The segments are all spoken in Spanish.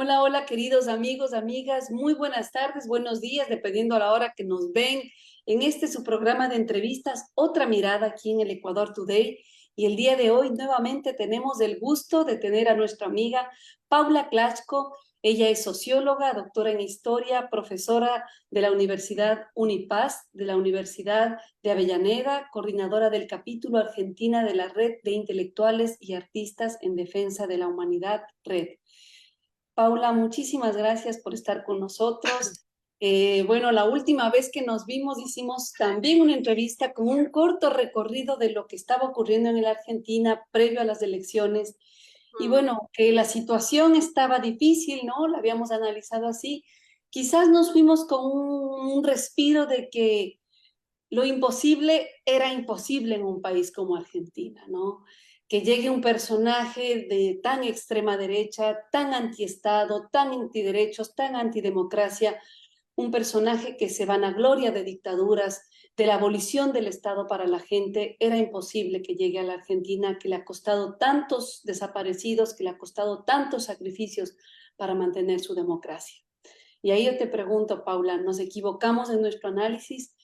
Hola, hola, queridos amigos, amigas, muy buenas tardes, buenos días, dependiendo a la hora que nos ven en este su programa de entrevistas, Otra Mirada aquí en el Ecuador Today. Y el día de hoy nuevamente tenemos el gusto de tener a nuestra amiga Paula Klachko. Ella es socióloga, doctora en historia, profesora de la Universidad Unipaz, de la Universidad de Avellaneda, coordinadora del capítulo Argentina de la Red de Intelectuales y Artistas en Defensa de la Humanidad, RED. Paula, muchísimas gracias por estar con nosotros. Bueno, la última vez que nos vimos hicimos también una entrevista con un corto recorrido de lo que estaba ocurriendo en la Argentina previo a las elecciones. Y bueno, que la situación estaba difícil, ¿no? La habíamos analizado así. Quizás nos fuimos con un respiro de que lo imposible era imposible en un país como Argentina, ¿no? Que llegue un personaje de tan extrema derecha, tan antiestado, tan antiderechos, tan antidemocracia, un personaje que se vanagloria de dictaduras, de la abolición del Estado para la gente, era imposible que llegue a la Argentina, que le ha costado tantos desaparecidos, que le ha costado tantos sacrificios para mantener su democracia. Y ahí yo te pregunto, Paula, ¿nos equivocamos en nuestro análisis?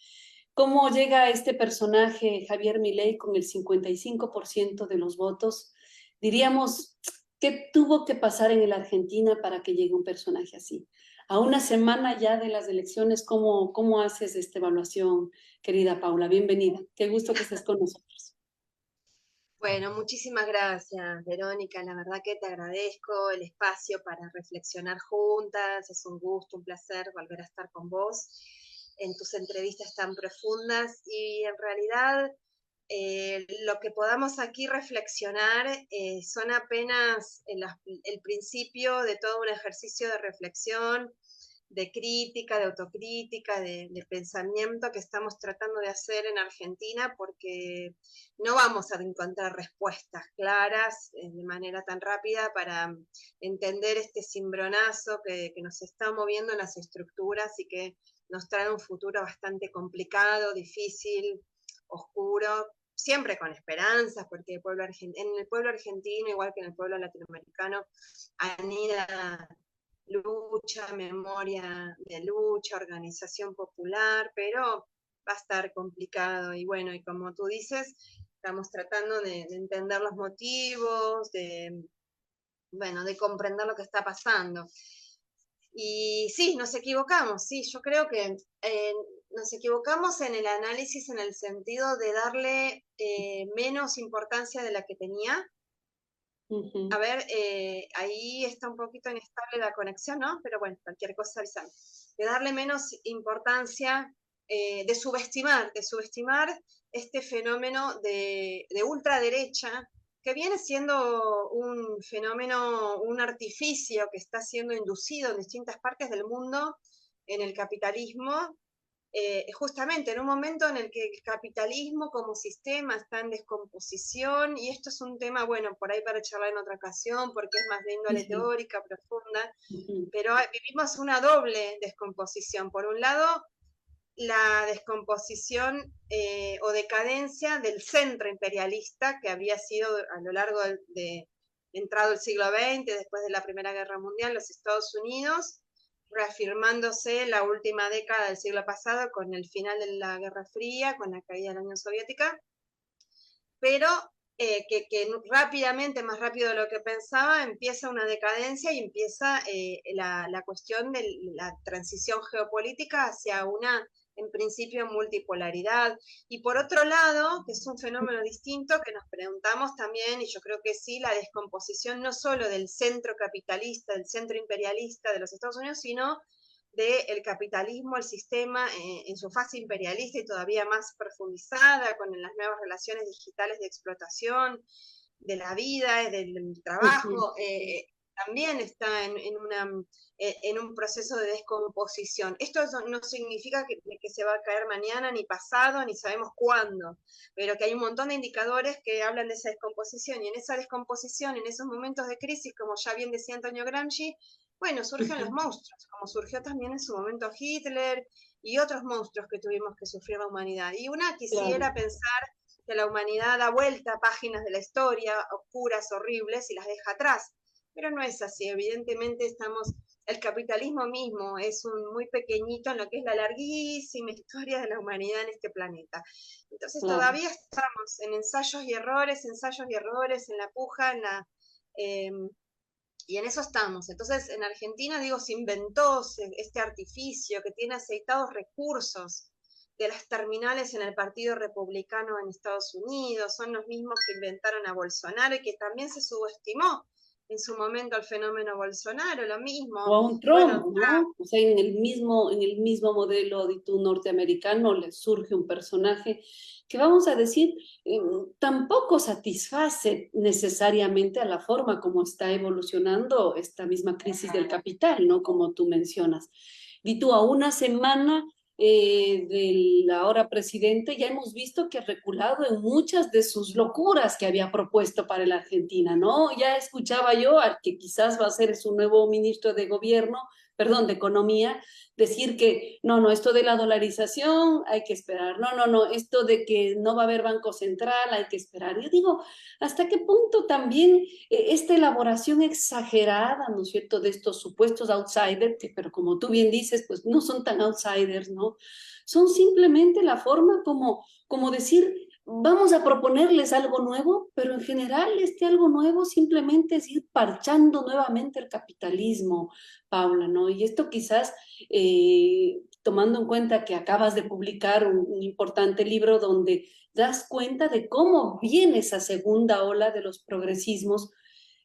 ¿Cómo llega este personaje, Javier Milei, con el 55% de los votos? Diríamos, ¿qué tuvo que pasar en la Argentina para que llegue un personaje así? A una semana ya de las elecciones, ¿cómo haces esta evaluación, querida Paula? Bienvenida. Qué gusto que estés con nosotros. Bueno, muchísimas gracias, Verónica. La verdad que te agradezco el espacio para reflexionar juntas. Es un gusto, un placer volver a estar con vos en tus entrevistas tan profundas y en realidad lo que podamos aquí reflexionar son apenas el principio de todo un ejercicio de reflexión, de crítica, de autocrítica, de pensamiento que estamos tratando de hacer en Argentina, porque no vamos a encontrar respuestas claras de manera tan rápida para entender este cimbronazo que nos está moviendo en las estructuras y que nos trae un futuro bastante complicado, difícil, oscuro, siempre con esperanzas, porque en el pueblo argentino, igual que en el pueblo latinoamericano, anida lucha, memoria de lucha, organización popular, pero va a estar complicado. Y bueno, y como tú dices, estamos tratando de entender los motivos, bueno, de comprender lo que está pasando. Y sí, nos equivocamos, sí, yo creo que nos equivocamos en el análisis en el sentido de darle menos importancia de la que tenía. A Ujú. ver, ahí está un poquito inestable la conexión, ¿no? Pero bueno, cualquier cosa avisame. De darle menos importancia, de subestimar este fenómeno de ultraderecha, que viene siendo un fenómeno, un artificio que está siendo inducido en distintas partes del mundo en el capitalismo, justamente en un momento en el que el capitalismo como sistema está en descomposición, y esto es un tema, bueno, por ahí para charlar en otra ocasión, porque es más de Sí, índole sí. teórica, profunda, Ujú. pero vivimos una doble descomposición. Por un lado, la descomposición o decadencia del centro imperialista que había sido a lo largo de entrado el siglo XX, después de la Primera Guerra Mundial, los Estados Unidos, reafirmándose la última década del siglo pasado con el final de la Guerra Fría, con la caída de la Unión Soviética, pero que rápidamente, más rápido de lo que pensaba, empieza una decadencia y empieza la cuestión de la transición geopolítica hacia una, en principio, multipolaridad. Y por otro lado, que es un fenómeno distinto, que nos preguntamos también, y yo creo que sí, la descomposición no solo del centro capitalista, del centro imperialista de los Estados Unidos, sino del capitalismo, el sistema en su fase imperialista y todavía más profundizada con las nuevas relaciones digitales de explotación de la vida, del Ujú. trabajo, también está en un proceso de descomposición. Esto no significa que se va a caer mañana, ni pasado, ni sabemos cuándo, pero que hay un montón de indicadores que hablan de esa descomposición, y en esa descomposición, en esos momentos de crisis, como ya bien decía Antonio Gramsci, bueno, surgen los Ujú. monstruos, como surgió también en su momento Hitler y otros monstruos que tuvimos que sufrir la humanidad. Y una Claro. quisiera pensar que la humanidad da vuelta a páginas de la historia oscuras, horribles, y las deja atrás. pero no es así. Evidentemente el capitalismo mismo es un muy pequeñito en lo que es la larguísima historia de la humanidad en este planeta. Entonces Claro. todavía estamos en ensayos y errores, en la puja, eh, y en eso estamos. Entonces, en Argentina, digo, se inventó este artificio que tiene aceitados recursos de las terminales en el Partido Republicano en Estados Unidos, son los mismos que inventaron a Bolsonaro y que también se subestimó en su momento al fenómeno Bolsonaro, lo O mismo. a un Bueno, Trump, ¿no? O sea, en el mismo modelo de tu norteamericano le surge un personaje que vamos a decir, tampoco satisface necesariamente a la forma como está evolucionando esta misma crisis del capital, ¿no? Como tú mencionas. Y tú a una semana del ahora presidente ya hemos visto que ha reculado en muchas de sus locuras que había propuesto para la Argentina, ¿no? Ya escuchaba yo al que quizás va a ser su nuevo ministro de gobierno, perdón, de economía, decir que no, no, esto de la dolarización hay que esperar, no, no, no, esto de que no va a haber banco central hay que esperar. Yo digo, ¿hasta qué punto también esta elaboración exagerada, ¿no es cierto?, de estos supuestos outsiders, que, pero como tú bien dices, pues no son tan outsiders, ¿no? Son simplemente la forma como decir, vamos a proponerles algo nuevo, pero en general este algo nuevo simplemente es ir parchando nuevamente el capitalismo, Paula, ¿no? Y esto quizás, tomando en cuenta que acabas de publicar un importante libro donde das cuenta de cómo viene esa segunda ola de los progresismos,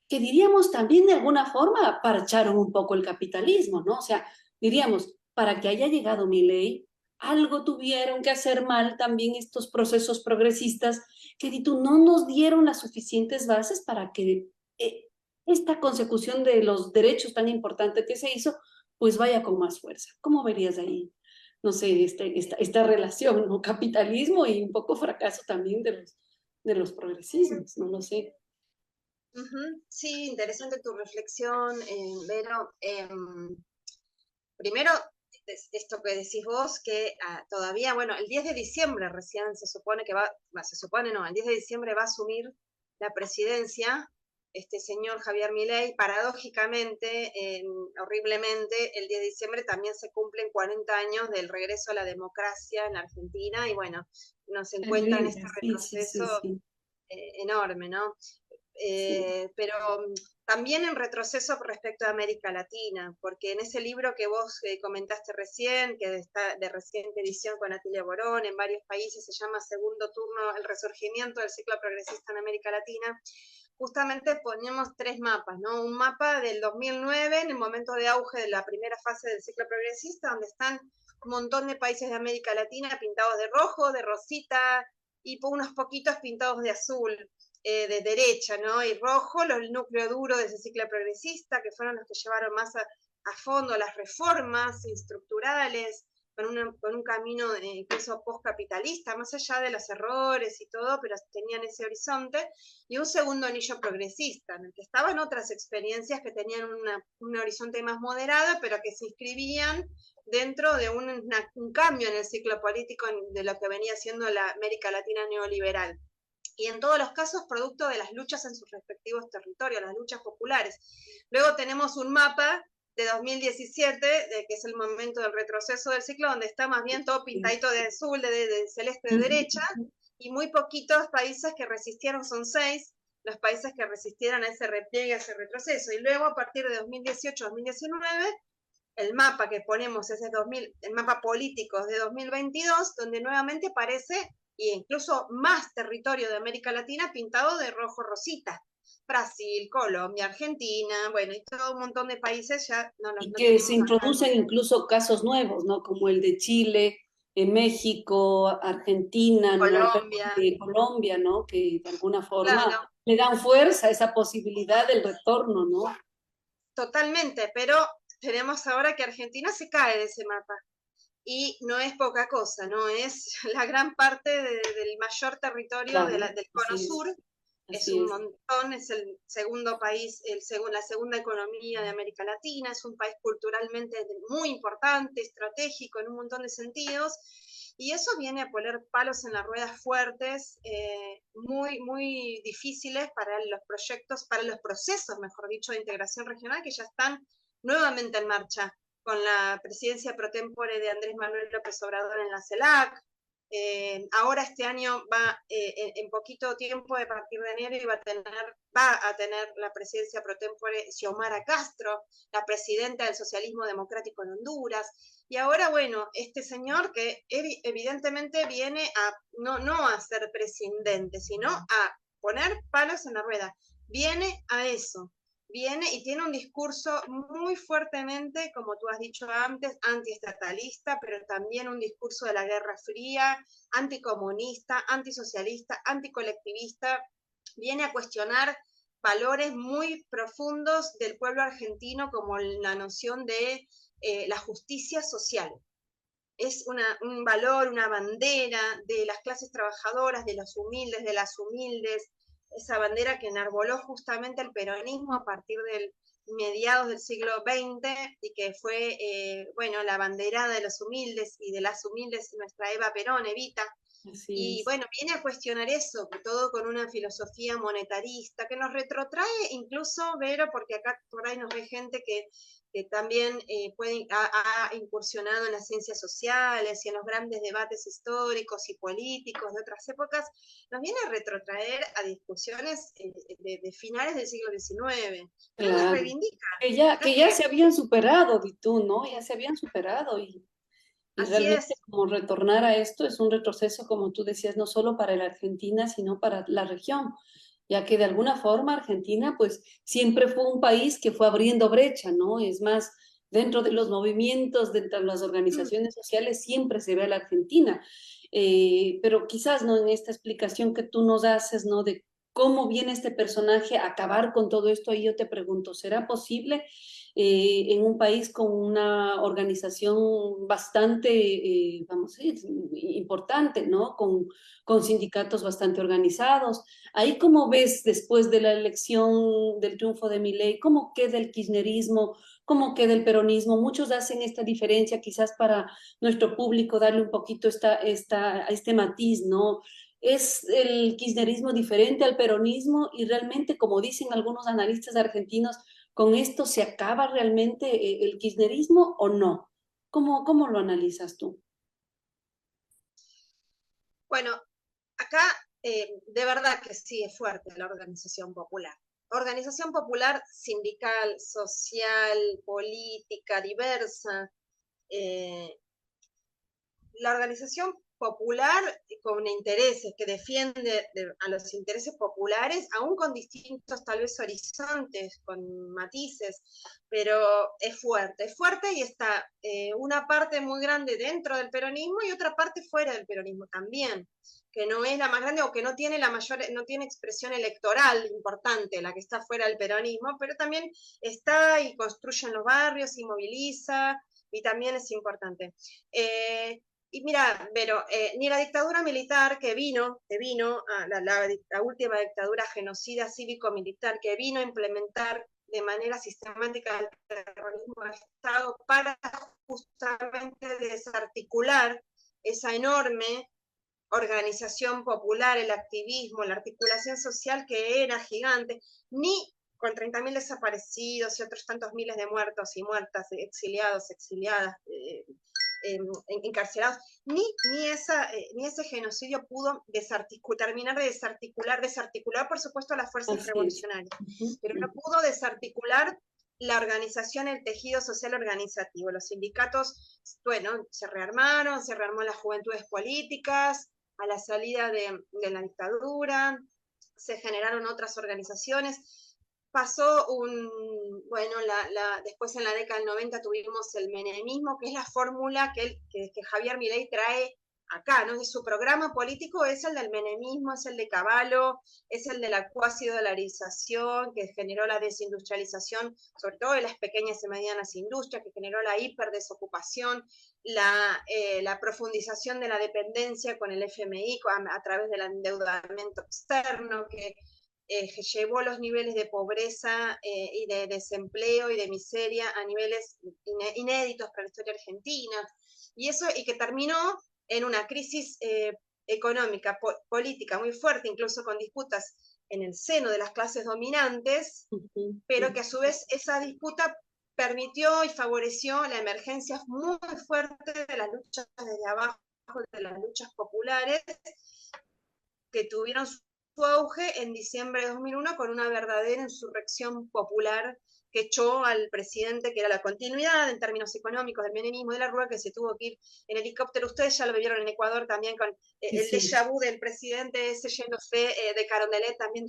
que diríamos también de alguna forma parcharon un poco el capitalismo, ¿no? O sea, diríamos, para que haya llegado mi ley, algo tuvieron que hacer mal también estos procesos progresistas que tú no nos dieron las suficientes bases para que esta consecución de los derechos tan importante que se hizo, pues vaya con más fuerza. ¿Cómo verías ahí, no sé, esta relación, ¿no? Capitalismo y un poco fracaso también de los progresismos, no lo sé. sí, interesante tu reflexión, Vero. Primero, esto que decís vos, que todavía, bueno, el 10 de diciembre recién se supone que se supone no, el 10 de diciembre va a asumir la presidencia este señor Javier Milei. Paradójicamente, horriblemente, el 10 de diciembre también se cumplen 40 años del regreso a la democracia en Argentina y bueno, nos encuentra en este Terrible, sí, sí, sí, retroceso sí. enorme, ¿no? Sí, Pero también en retroceso respecto a América Latina, porque en ese libro que vos comentaste recién, que está de reciente edición con Atilia Borón, en varios países se llama Segundo Turno, el resurgimiento del ciclo progresista en América Latina, justamente ponemos tres mapas, ¿no? Un mapa del 2009, en el momento de auge de la primera fase del ciclo progresista, donde están un montón de países de América Latina pintados de rojo, de rosita, y unos poquitos pintados de azul, de derecha, ¿no? Y rojo, el núcleo duro de ese ciclo progresista, que fueron los que llevaron más a fondo las reformas estructurales, con un camino incluso postcapitalista, más allá de los errores y todo, pero tenían ese horizonte, y un segundo anillo progresista, en el que estaban otras experiencias que tenían un horizonte más moderado, pero que se inscribían dentro de un cambio en el ciclo político de lo que venía siendo la América Latina neoliberal. Y en todos los casos producto de las luchas en sus respectivos territorios, las luchas populares. Luego tenemos un mapa de 2017, que es el momento del retroceso del ciclo, donde está más bien todo sí. pintadito de azul, de celeste de derecha, y muy poquitos países que resistieron, son 6, los países que resistieron a ese repliegue, a ese retroceso. Y luego, a partir de 2018-2019, el mapa que ponemos es el mapa político es de 2022, donde nuevamente aparece e incluso más territorio de América Latina pintado de rojo rosita. Brasil, Colombia, Argentina, bueno, y todo un montón de países ya Y no que se tenemos acá. introducen incluso casos nuevos, ¿no? Como el de Chile, México, Argentina, ¿no? Colombia, Colombia, ¿no? Que de alguna claro, forma le dan fuerza a esa posibilidad del retorno, ¿no? totalmente, pero tenemos ahora que Argentina se cae de ese mapa. Y no es poca cosa, ¿no? Es la gran parte del mayor territorio Claro, del Cono así es, Sur, es así un es. montón, es el segundo país, la segunda economía de América Latina, es un país culturalmente muy importante, estratégico en un montón de sentidos, y eso viene a poner palos en las ruedas fuertes, muy, muy difíciles para los proyectos, para los procesos, mejor dicho, de integración regional que ya están nuevamente en marcha, con la presidencia pro tempore de Andrés Manuel López Obrador en la CELAC. Ahora este año va, en poquito tiempo, a partir de enero, y va a tener la presidencia pro tempore Xiomara Castro, la presidenta del socialismo democrático en Honduras. Y ahora, bueno, este señor que evidentemente viene a no a ser presidente, sino a poner palos en la rueda. Viene a eso. Viene y tiene un discurso muy fuertemente, como tú has dicho antes, antiestatalista, pero también un discurso de la Guerra Fría, anticomunista, antisocialista, anticolectivista. Viene a cuestionar valores muy profundos del pueblo argentino, como la noción de la justicia social. Es un valor, una bandera de las clases trabajadoras, de los humildes, de las humildes, esa bandera que enarboló justamente el peronismo a partir del mediados del siglo XX y que fue, bueno, la banderada de los humildes y de las humildes, nuestra Eva Perón, Evita. Así Y es. bueno, viene a cuestionar eso, todo con una filosofía monetarista que nos retrotrae incluso, Vero, porque acá por ahí nos ve gente que también ha incursionado en las ciencias sociales y en los grandes debates históricos y políticos de otras épocas, nos viene a retrotraer a discusiones de finales del siglo XIX, pero las Claro. reivindica. No es Que ya que, se habían superado, di tú, ¿no? Ya se habían superado y así realmente es. como retornar a esto es un retroceso, como tú decías, no solo para la Argentina, sino para la región, ya que de alguna forma Argentina pues siempre fue un país que fue abriendo brecha, ¿no? Es más, dentro de los movimientos, dentro de las organizaciones sociales, siempre se ve a la Argentina. Pero quizás, ¿no? En esta explicación que tú nos haces, ¿no? De cómo viene este personaje a acabar con todo esto, ahí yo te pregunto, ¿será posible en un país con una organización bastante, vamos a decir, importante, ¿no? Con sindicatos bastante organizados? Ahí, ¿cómo ves después de la elección del triunfo de Milei, cómo queda el kirchnerismo, cómo queda el peronismo? Muchos hacen esta diferencia quizás para nuestro público, darle un poquito este matiz, ¿no? ¿Es el kirchnerismo diferente al peronismo? Y realmente, como dicen algunos analistas argentinos, ¿con esto se acaba realmente el kirchnerismo o no? ¿Cómo lo analizas tú? Bueno, acá de verdad que sí es fuerte la organización popular. Organización popular sindical, social, política, diversa. eh, la organización popular con intereses, que defiende a los intereses populares, aún con distintos tal vez horizontes, con matices, pero es fuerte y está una parte muy grande dentro del peronismo y otra parte fuera del peronismo también, que no es la más grande o que no tiene la mayor, no tiene expresión electoral importante, la que está fuera del peronismo, pero también está y construye en los barrios y moviliza y también es importante. Y mira, Vero, ni la dictadura militar que vino la última dictadura genocida cívico-militar que vino a implementar de manera sistemática el terrorismo de Estado para justamente desarticular esa enorme organización popular, el activismo, la articulación social que era gigante, ni con 30.000 desaparecidos y otros tantos miles de muertos y muertas, exiliados, exiliadas, encarcelados, ni ese genocidio pudo terminar de desarticular por supuesto a las fuerzas Así es. revolucionarias, Ujú, pero no ujú. pudo desarticular la organización, el tejido social organizativo. Los sindicatos, bueno, se rearmó las juventudes políticas, a la salida de la dictadura, se generaron otras organizaciones, pasó bueno, después en la década del 90 tuvimos el menemismo, que es la fórmula que Javier Milei trae acá, ¿no? Su programa político es el del menemismo, es el de Caballo, es el de la cuasi dolarización, que generó la desindustrialización, sobre todo de las pequeñas y medianas industrias, que generó la hiperdesocupación, la profundización de la dependencia con el FMI a través del endeudamiento externo, que llevó los niveles de pobreza y de desempleo y de miseria a niveles inéditos para la historia argentina, y que terminó en una crisis económica, política muy fuerte, incluso con disputas en el seno de las clases dominantes, pero que a su vez esa disputa permitió y favoreció la emergencia muy fuerte de las luchas desde abajo, de las luchas populares, que tuvieron su auge en diciembre de 2001 con una verdadera insurrección popular que echó al presidente, que era la continuidad en términos económicos del menemismo de la Rúa, que se tuvo que ir en helicóptero. Ustedes ya lo vieron en Ecuador también con el déjà vu del presidente ese yéndose de Carondelet también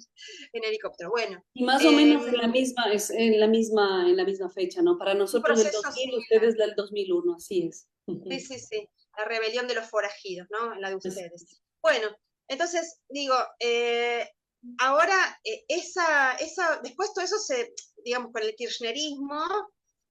en helicóptero. Bueno, Y más o menos en la misma, es en la misma fecha, ¿no? Para un nosotros del proceso 2000, similar. ustedes del 2001, así es. Sí, sí, sí, la rebelión de los forajidos, ¿no? La de Así ustedes. es. Bueno, entonces digo, ahora después todo eso digamos, con el kirchnerismo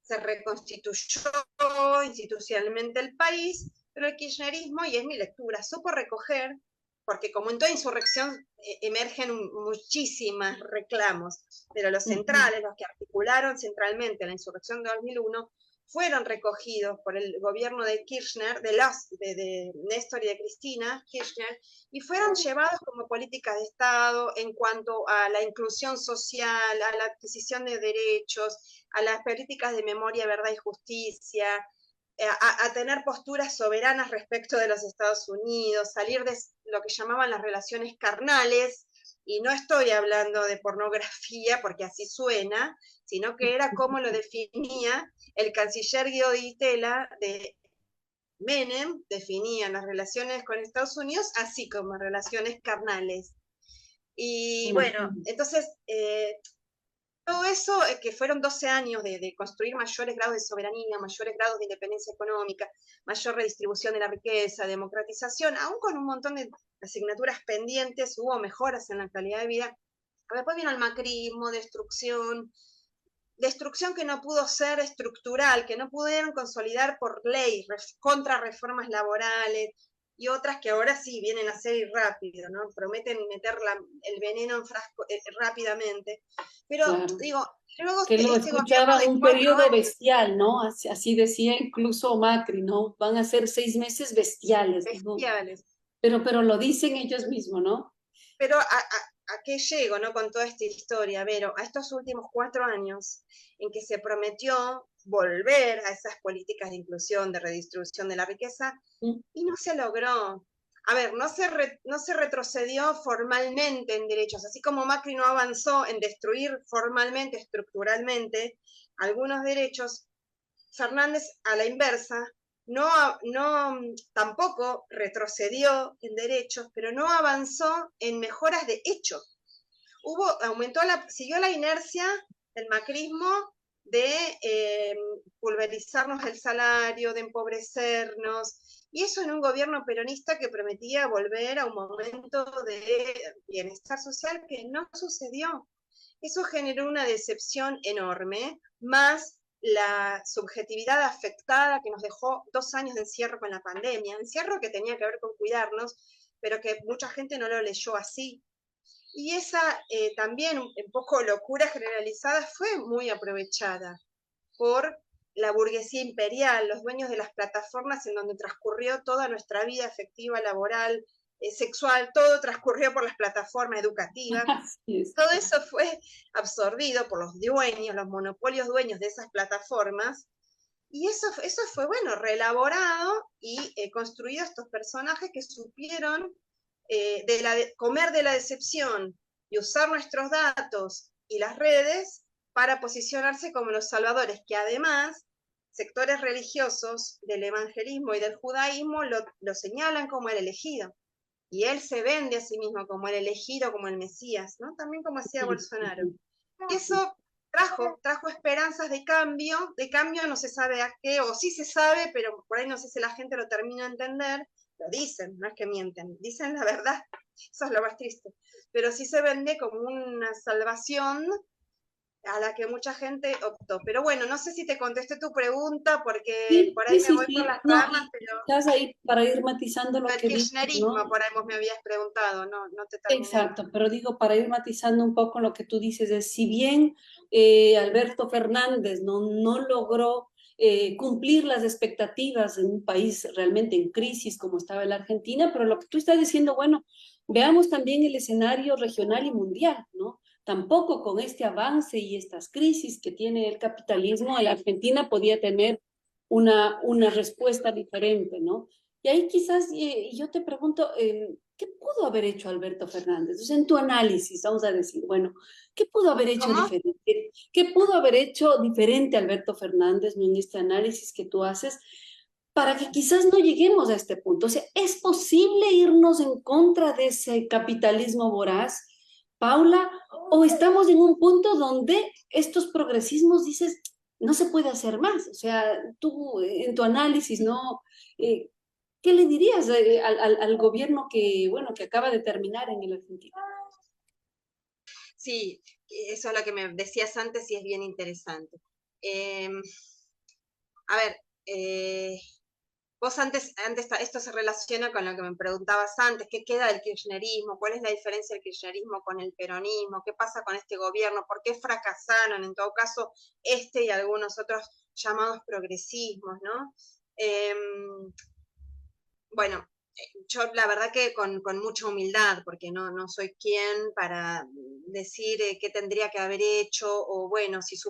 se reconstituyó institucionalmente el país, pero el kirchnerismo, y es mi lectura, supo recoger, porque como en toda insurrección emergen muchísimos reclamos, pero los centrales, los que articularon centralmente la insurrección de 2001, fueron recogidos por el gobierno de Kirchner, de Néstor y de Cristina Kirchner, y fueron llevados como políticas de Estado en cuanto a la inclusión social, a la adquisición de derechos, a las políticas de memoria, verdad y justicia, a tener posturas soberanas respecto de los Estados Unidos, salir de lo que llamaban las relaciones carnales, y no estoy hablando de pornografía porque así suena, sino que era como lo definía el canciller Guido Di Tella de Menem, definía las relaciones con Estados Unidos así como relaciones carnales. Y bueno, entonces todo eso, que fueron 12 años de construir mayores grados de soberanía, mayores grados de independencia económica, mayor redistribución de la riqueza, democratización, aún con un montón de asignaturas pendientes, hubo mejoras en la calidad de vida. Después vino el macrismo, destrucción que no pudo ser estructural, que no pudieron consolidar por ley, contra reformas laborales, y otras que ahora sí vienen a ser rápido, ¿no? Prometen meter el veneno en frasco rápidamente. Pero Claro. digo, luego Que lo este gobierno escuchaba de un 4 periodo años, bestial, ¿no? Así decía incluso Macri, ¿no? Van a ser 6 meses bestiales, ¿no? bestiales. Pero lo dicen ellos mismos, ¿no? Pero ¿a qué llego, no? Con toda esta historia, Vero, a estos últimos 4 años en que se prometió volver a esas políticas de inclusión, de redistribución de la riqueza, y no se logró. A ver, no se retrocedió formalmente en derechos, así como Macri no avanzó en destruir formalmente, estructuralmente, algunos derechos, Fernández a la inversa no, tampoco retrocedió en derechos, pero no avanzó en mejoras de hecho. Siguió la inercia del macrismo de pulverizarnos el salario, de empobrecernos, y eso en un gobierno peronista que prometía volver a un momento de bienestar social que no sucedió. Eso generó una decepción enorme, más la subjetividad afectada que nos dejó 2 años de encierro con la pandemia, encierro que tenía que ver con cuidarnos, pero que mucha gente no lo leyó así. Y esa también un poco locura generalizada fue muy aprovechada por la burguesía imperial, los dueños de las plataformas en donde transcurrió toda nuestra vida afectiva, laboral, sexual, todo transcurrió por las plataformas educativas. Así es. Todo eso fue absorbido por los dueños, los monopolios dueños de esas plataformas, y eso fue, bueno, reelaborado y construido estos personajes que supieron comer de la decepción y usar nuestros datos y las redes para posicionarse como los salvadores, que además sectores religiosos del evangelismo y del judaísmo lo señalan como el elegido. Y él se vende a sí mismo como el elegido, como el Mesías, ¿no? También como hacía Bolsonaro. Y eso trajo esperanzas de cambio no se sabe a qué, o sí se sabe, pero por ahí no sé si la gente lo termina de entender, lo dicen, no es que mienten, dicen la verdad, eso es lo más triste, pero sí se vende como una salvación a la que mucha gente optó. Pero bueno, no sé si te contesté tu pregunta, porque Sí, por ahí sí, me sí, voy por sí. las No, ramas, y pero quizás ahí para ir matizando lo el que dices, kirchnerismo, ¿no? por ahí vos me habías preguntado, no, no te terminé. Exacto, pero digo, para ir matizando un poco lo que tú dices, es si bien Alberto Fernández no logró cumplir las expectativas en un país realmente en crisis como estaba la Argentina, pero lo que tú estás diciendo, bueno, veamos también el escenario regional y mundial, ¿no? Tampoco con este avance y estas crisis que tiene el capitalismo, la Argentina podía tener una respuesta diferente, ¿no? Y ahí quizás yo te pregunto, ¿qué pudo haber hecho Alberto Fernández? Entonces, en tu análisis, vamos a decir, bueno, ¿qué pudo haber hecho ¿Cómo? diferente? ¿Qué pudo haber hecho diferente Alberto Fernández, ¿no? En este análisis que tú haces para que quizás no lleguemos a este punto? O sea, ¿es posible irnos en contra de ese capitalismo voraz, Paula? ¿O estamos en un punto donde estos progresismos dices, no se puede hacer más? O sea, tú en tu análisis, ¿no? Eh, ¿Qué le dirías al gobierno que, bueno, que acaba de terminar en el Argentina? Sí, eso es lo que me decías antes y es bien interesante. Em, a ver, vos esto se relaciona con lo que me preguntabas antes, ¿qué queda del kirchnerismo? ¿Cuál es la diferencia del kirchnerismo con el peronismo? ¿Qué pasa con este gobierno? ¿Por qué fracasaron, en todo caso, este y algunos otros llamados progresismos, ¿no? Bueno, yo la verdad que con mucha humildad, porque no soy quien para decir qué tendría que haber hecho, o bueno, si la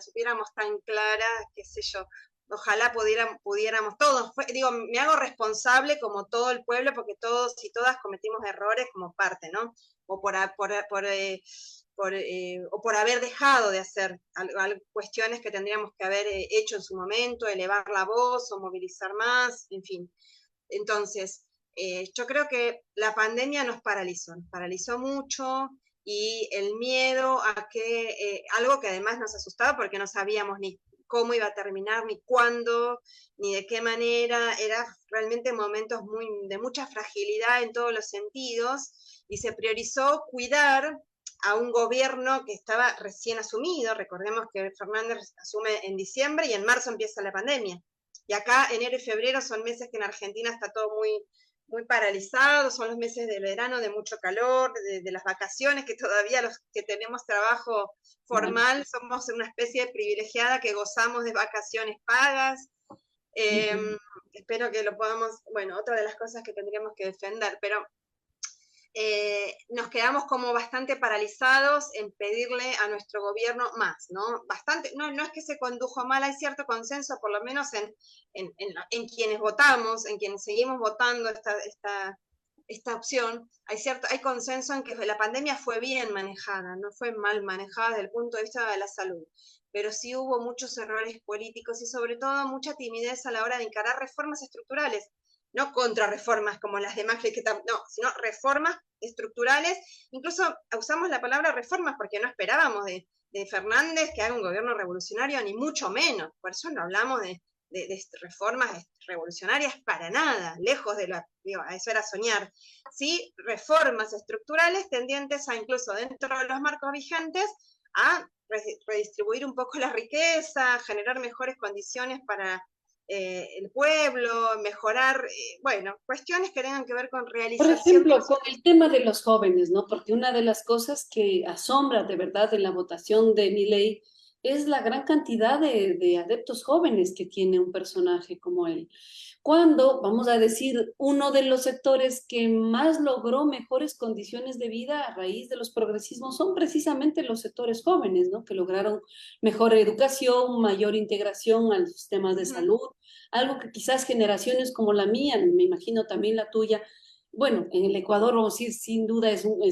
supiéramos tan clara, qué sé yo, ojalá pudiéramos todos, digo, me hago responsable como todo el pueblo, porque todos y todas cometimos errores como parte, ¿no? O o por haber dejado de hacer cuestiones que tendríamos que haber hecho en su momento, elevar la voz o movilizar más, en fin. Entonces, yo creo que la pandemia nos paralizó mucho y el miedo a que, algo que además nos asustaba porque no sabíamos ni cómo iba a terminar, ni cuándo, ni de qué manera, era realmente momentos de mucha fragilidad en todos los sentidos y se priorizó cuidar a un gobierno que estaba recién asumido. Recordemos que Fernández asume en diciembre y en marzo empieza la pandemia. Y acá enero y febrero son meses que en Argentina está todo muy paralizado, son los meses del verano de mucho calor, de las vacaciones, que todavía los que tenemos trabajo Claro. formal somos una especie de privilegiada que gozamos de vacaciones pagas. Eh, Ujú. Espero que lo podamos, bueno, otra de las cosas que tendríamos que defender, pero nos quedamos como bastante paralizados en pedirle a nuestro gobierno más, ¿no? Bastante, no es que se condujo mal, hay cierto consenso, por lo menos en quienes votamos, en quienes seguimos votando esta opción, hay consenso en que la pandemia fue bien manejada, no fue mal manejada desde el punto de vista de la salud, pero sí hubo muchos errores políticos y sobre todo mucha timidez a la hora de encarar reformas estructurales, no contrarreformas como las de Macri, no, sino reformas estructurales. Incluso usamos la palabra reformas porque no esperábamos de Fernández que haga un gobierno revolucionario, ni mucho menos. Por eso no hablamos de reformas revolucionarias para nada, lejos de eso era soñar. Sí, reformas estructurales tendientes a incluso dentro de los marcos vigentes a redistribuir un poco la riqueza, generar mejores condiciones para el pueblo, mejorar, bueno, cuestiones que tengan que ver con Por realización ejemplo, con personal. el tema de los jóvenes, ¿no? Porque una de las cosas que asombra de verdad en la votación de Milei es la gran cantidad de adeptos jóvenes que tiene un personaje como él. Cuando, vamos a decir, uno de los sectores que más logró mejores condiciones de vida a raíz de los progresismos son precisamente los sectores jóvenes, ¿no? Que lograron mejor educación, mayor integración a los sistemas de salud, algo que quizás generaciones como la mía, me imagino también la tuya, bueno, en el Ecuador, vamos a decir, sin duda es un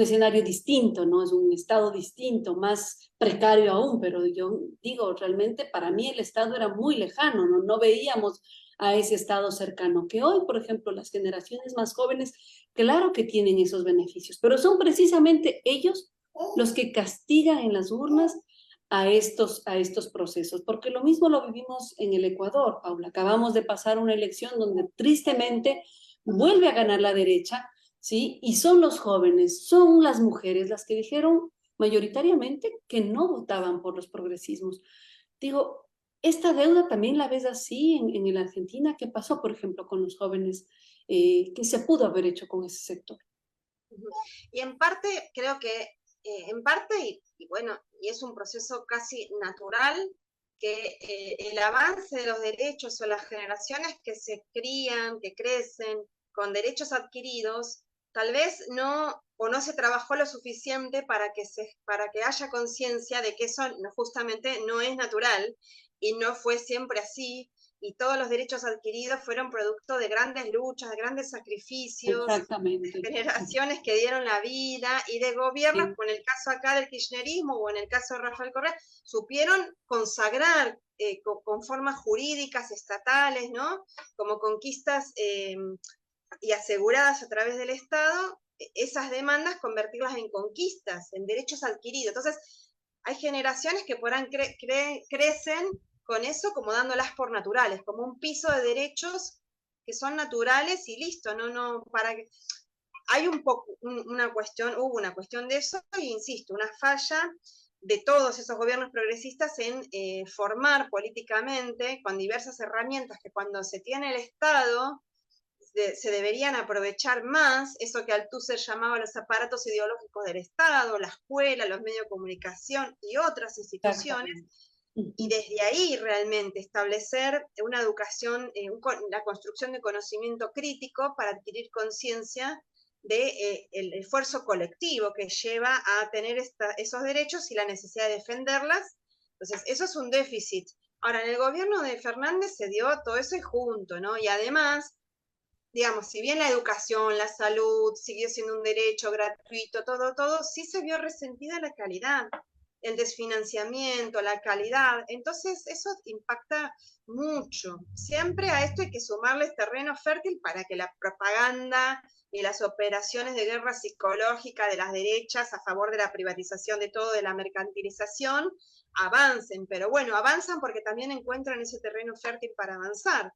escenario distinto, ¿no? Es un estado distinto, más precario aún, pero yo digo, realmente para mí el estado era muy lejano, ¿no? No veíamos a ese estado cercano, que hoy, por ejemplo, las generaciones más jóvenes, claro que tienen esos beneficios, pero son precisamente ellos los que castigan en las urnas a estos procesos, porque lo mismo lo vivimos en el Ecuador, Paula. Acabamos de pasar una elección donde tristemente vuelve a ganar la derecha, ¿sí? Y son los jóvenes, son las mujeres las que dijeron mayoritariamente que no votaban por los progresismos. Digo, esta deuda también la ves así en la Argentina. ¿Qué pasó, por ejemplo, con los jóvenes? ¿Qué se pudo haber hecho con ese sector? Y en parte creo que en parte, y bueno, y es un proceso casi natural, que el avance de los derechos o las generaciones que se crían, que crecen con derechos adquiridos, tal vez no, o no se trabajó lo suficiente para que haya conciencia de que eso justamente no es natural y no fue siempre así, y todos los derechos adquiridos fueron producto de grandes luchas, de grandes sacrificios, Exactamente. generaciones que dieron la vida y de gobiernos, Sí, con el caso acá del kirchnerismo o en el caso de Rafael Correa, supieron consagrar con formas jurídicas estatales, ¿no? Como conquistas y aseguradas a través del Estado, esas demandas convertirlas en conquistas, en derechos adquiridos. Entonces, hay generaciones que por ahí crecen con eso como dándolas por naturales, como un piso de derechos que son naturales y listo, no, para que hay un poco una cuestión, hubo una cuestión de eso, y insisto, una falla de todos esos gobiernos progresistas en formar políticamente con diversas herramientas que cuando se tiene el Estado se deberían aprovechar más, eso que Althusser llamaba los aparatos ideológicos del Estado, la escuela, los medios de comunicación y otras instituciones, exactamente. y Ujú. desde ahí realmente establecer una educación, la construcción de conocimiento crítico para adquirir conciencia de el esfuerzo colectivo que lleva a tener esos derechos y la necesidad de defenderlas. Entonces, eso es un déficit. Ahora, en el gobierno de Fernández se dio todo eso junto, ¿no? Y además, digamos, si bien la educación, la salud siguió siendo un derecho gratuito, todo, sí se vio resentida la calidad, el desfinanciamiento, la calidad. Entonces, eso impacta mucho. Siempre a esto hay que sumarles terreno fértil para que la propaganda y las operaciones de guerra psicológica de las derechas a favor de la privatización de todo, de la mercantilización, avancen. Pero bueno, avanzan porque también encuentran ese terreno fértil para avanzar.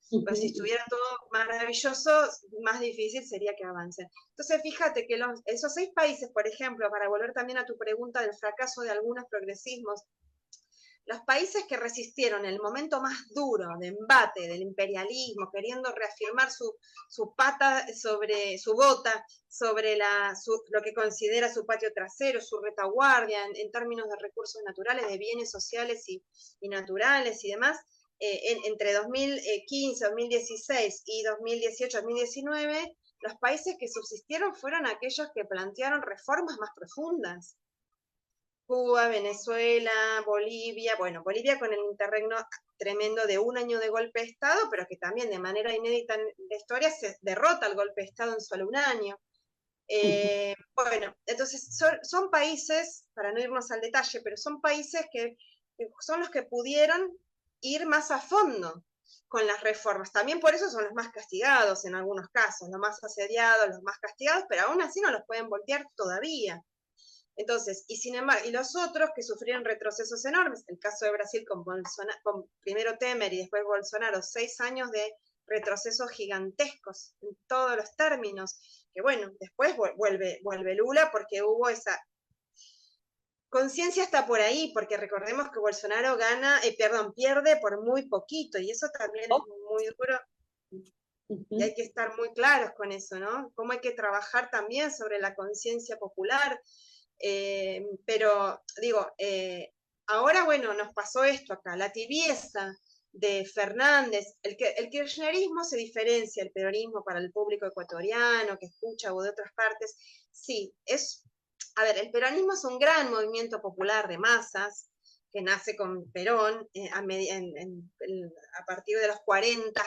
Pues si Ujú. estuviera todo maravilloso, más difícil sería que avancen. Entonces, fíjate que esos 6 países, por ejemplo, para volver también a tu pregunta del fracaso de algunos progresismos, los países que resistieron el momento más duro de embate del imperialismo, queriendo reafirmar su pata sobre su bota, sobre lo que considera su patio trasero, su retaguardia en términos de recursos naturales, de bienes sociales y naturales y demás, entre 2015, 2016 y 2018, 2019, los países que subsistieron fueron aquellos que plantearon reformas más profundas. Cuba, Venezuela, Bolivia, bueno, Bolivia con el interregno tremendo de un año de golpe de Estado, pero que también de manera inédita en la historia se derrota el golpe de Estado en solo un año. Ujú. Bueno, entonces son países, para no irnos al detalle, pero son países que son los que pudieron ir más a fondo con las reformas. También por eso son los más castigados en algunos casos, los más asediados, los más castigados, pero aún así no los pueden voltear todavía. Entonces, y sin embargo, y los otros que sufrieron retrocesos enormes, el caso de Brasil con, con primero Temer y después Bolsonaro, 6 años de retrocesos gigantescos en todos los términos, que bueno, después vuelve Lula porque hubo esa conciencia está por ahí, porque recordemos que Bolsonaro pierde por muy poquito, y eso también es Oh, muy duro, y ujú. hay que estar muy claros con eso, ¿no? Cómo hay que trabajar también sobre la conciencia popular. Pero digo, ahora bueno, nos pasó esto acá, la tibieza de Fernández, el kirchnerismo se diferencia del peronismo para el público ecuatoriano que escucha o de otras partes, sí, a ver, el peronismo es un gran movimiento popular de masas que nace con Perón a partir de los 40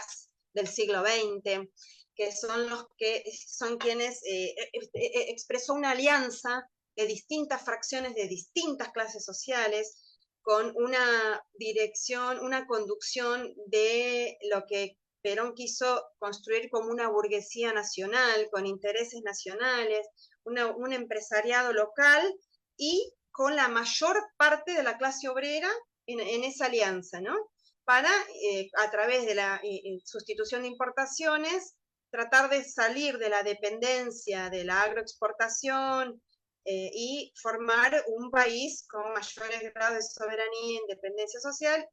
del siglo XX, que son quienes expresó una alianza de distintas fracciones de distintas clases sociales, con una dirección, una conducción de lo que Perón quiso construir como una burguesía nacional, con intereses nacionales, un empresariado local y con la mayor parte de la clase obrera en esa alianza, ¿no? Para, a través de la sustitución de importaciones, tratar de salir de la dependencia de la agroexportación y formar un país con mayores grados de soberanía, independencia social,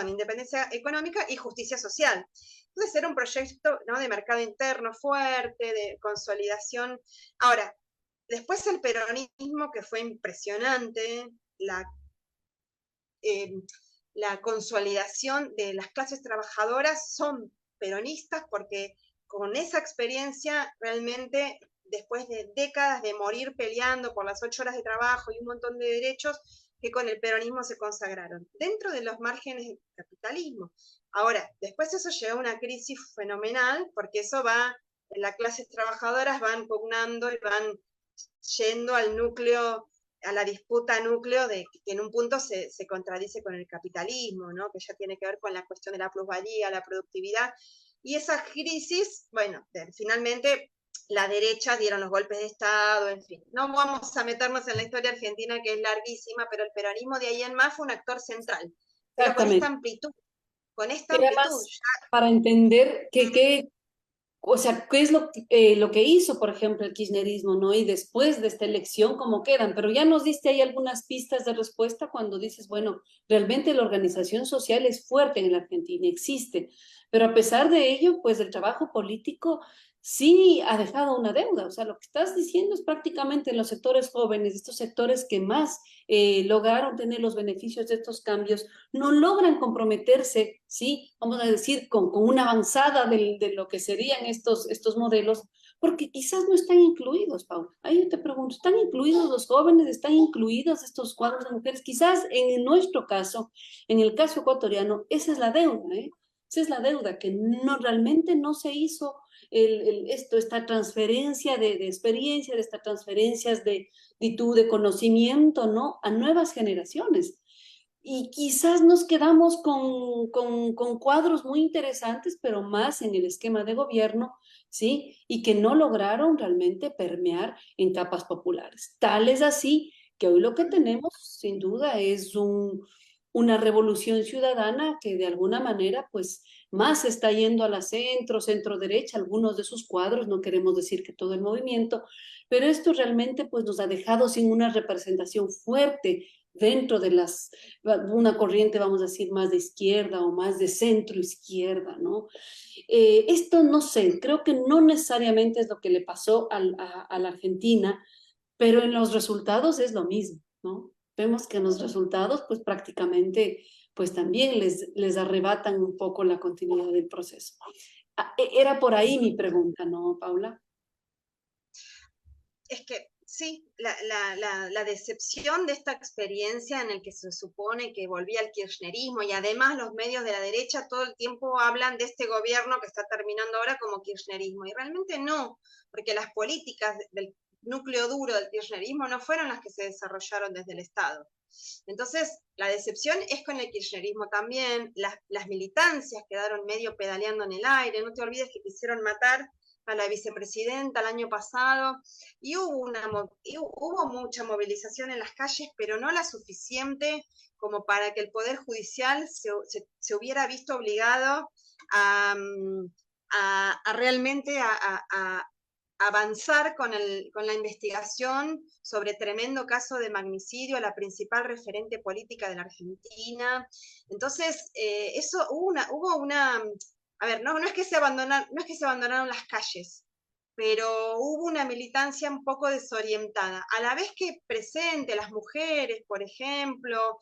independencia económica y justicia social. Entonces era un proyecto, ¿no?, de mercado interno fuerte, de consolidación. Ahora, después el peronismo, que fue impresionante, eh, la consolidación de las clases trabajadoras son peronistas porque con esa experiencia realmente después de décadas de morir peleando por las 8 horas de trabajo y un montón de derechos que con el peronismo se consagraron, dentro de los márgenes del capitalismo. Ahora, después eso lleva a una crisis fenomenal, porque eso va, las clases trabajadoras van pugnando y van yendo al núcleo, a la disputa núcleo de que en un punto se contradice con el capitalismo, ¿no? Que ya tiene que ver con la cuestión de la plusvalía, la productividad, y esa crisis, bueno, finalmente la derecha dieron los golpes de Estado, en fin. No vamos a meternos en la historia argentina, que es larguísima, pero el peronismo de ahí en más fue un actor central, pero Exactamente. con esta Era amplitud. más para entender o sea, qué es lo que hizo, por ejemplo, el kirchnerismo, ¿no? Y después de esta elección, ¿cómo quedan? Pero ya nos diste ahí algunas pistas de respuesta cuando dices, bueno, realmente la organización social es fuerte en la Argentina, existe, pero a pesar de ello, pues el trabajo político sí ha dejado una deuda. O sea, lo que estás diciendo es prácticamente los sectores jóvenes, estos sectores que más lograron tener los beneficios de estos cambios, no logran comprometerse, ¿sí? Vamos a decir, con una avanzada de lo que serían estos modelos, porque quizás no están incluidos, Paula. Ahí yo te pregunto, ¿están incluidos los jóvenes? ¿Están incluidos estos cuadros de mujeres? Quizás en nuestro caso, en el caso ecuatoriano, esa es la deuda, ¿eh? Esa es la deuda, que no realmente no se hizo esta transferencia de experiencia, de estas transferencias de conocimiento, ¿no? A nuevas generaciones. Y quizás nos quedamos con cuadros muy interesantes, pero más en el esquema de gobierno, ¿sí? Y que no lograron realmente permear en capas populares. Tal es así que hoy lo que tenemos, sin duda, es una revolución ciudadana que de alguna manera, pues, más está yendo a la centro derecha, algunos de sus cuadros, no queremos decir que todo el movimiento, pero esto realmente, pues, nos ha dejado sin una representación fuerte dentro de una corriente, vamos a decir, más de izquierda o más de centro izquierda, ¿no? Esto no sé, creo que no necesariamente es lo que le pasó a la Argentina, pero en los resultados es lo mismo, ¿no? Vemos que en los resultados, pues prácticamente, pues también les arrebatan un poco la continuidad del proceso. Era por ahí mi pregunta, ¿no, Paula? Es que sí, la decepción de esta experiencia en el que se supone que volvía el kirchnerismo y además los medios de la derecha todo el tiempo hablan de este gobierno que está terminando ahora como kirchnerismo y realmente no, porque las políticas del núcleo duro del kirchnerismo no fueron las que se desarrollaron desde el Estado. Entonces, la decepción es con el kirchnerismo también, las militancias quedaron medio pedaleando en el aire, no te olvides que quisieron matar a la vicepresidenta el año pasado, y hubo mucha movilización en las calles, pero no la suficiente como para que el Poder Judicial se hubiera visto obligado a, a realmente a avanzar con la investigación sobre tremendo caso de magnicidio a la principal referente política de la Argentina. Entonces, eso hubo una, a ver, no es que se abandonaron las calles, pero hubo una militancia un poco desorientada, a la vez que presente, las mujeres, por ejemplo,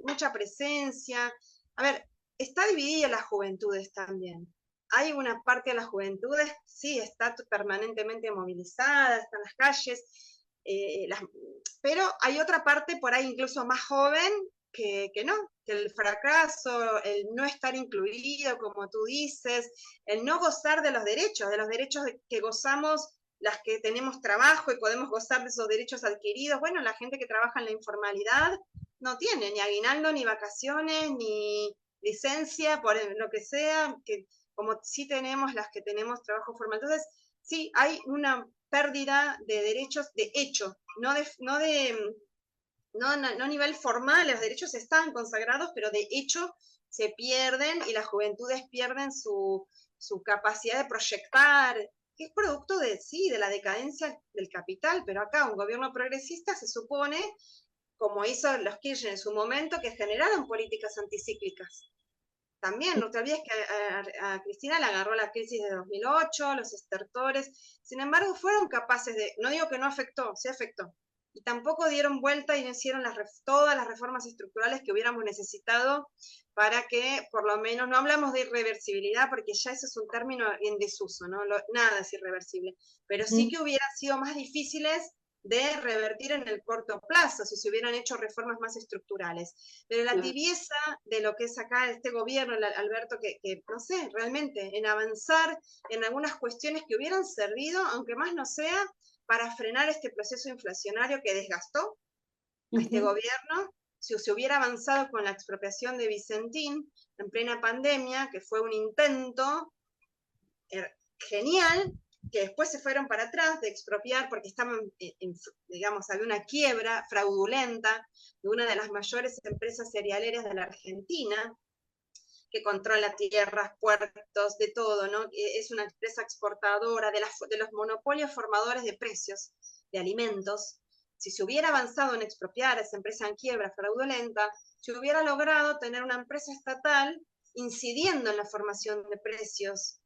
mucha presencia. A ver, está dividida las juventudes también. Hay una parte de las juventudes, sí, está permanentemente movilizada, está en las calles, pero hay otra parte por ahí incluso más joven que no, que el fracaso, el no estar incluido, como tú dices, el no gozar de los derechos que gozamos las que tenemos trabajo y podemos gozar de esos derechos adquiridos. Bueno, la gente que trabaja en la informalidad no tiene ni aguinaldo, ni vacaciones, ni licencia, por lo que sea, que como sí tenemos las que tenemos trabajo formal. Entonces, sí, hay una pérdida de derechos de hecho, no a nivel formal, los derechos están consagrados, pero de hecho se pierden y las juventudes pierden su capacidad de proyectar, que es producto de, sí, de la decadencia del capital, pero acá un gobierno progresista se supone, como hizo los Kirchner en su momento, que generaron políticas anticíclicas. también, no te olvides que a Cristina le agarró la crisis de 2008, los estertores, sin embargo fueron capaces de, no digo que no afectó, sí afectó, y tampoco dieron vuelta y no hicieron todas las reformas estructurales que hubiéramos necesitado para que, por lo menos, no hablamos de irreversibilidad, porque ya eso es un término en desuso, ¿no? Nada es irreversible, pero sí que hubieran sido más difíciles de revertir en el corto plazo, si se hubieran hecho reformas más estructurales. Pero la tibieza de lo que es acá este gobierno, Alberto, que no sé, realmente, en avanzar en algunas cuestiones que hubieran servido, aunque más no sea, para frenar este proceso inflacionario que desgastó a este gobierno, si se hubiera avanzado con la expropiación de Vicentín en plena pandemia, que fue un intento genial, que después se fueron para atrás de expropiar porque estaban, digamos, había una quiebra fraudulenta de una de las mayores empresas cerealeras de la Argentina, que controla tierras, puertos, de todo, ¿no? Es una empresa exportadora de los monopolios formadores de precios de alimentos. Si se hubiera avanzado en expropiar a esa empresa en quiebra fraudulenta, se hubiera logrado tener una empresa estatal incidiendo en la formación de precios,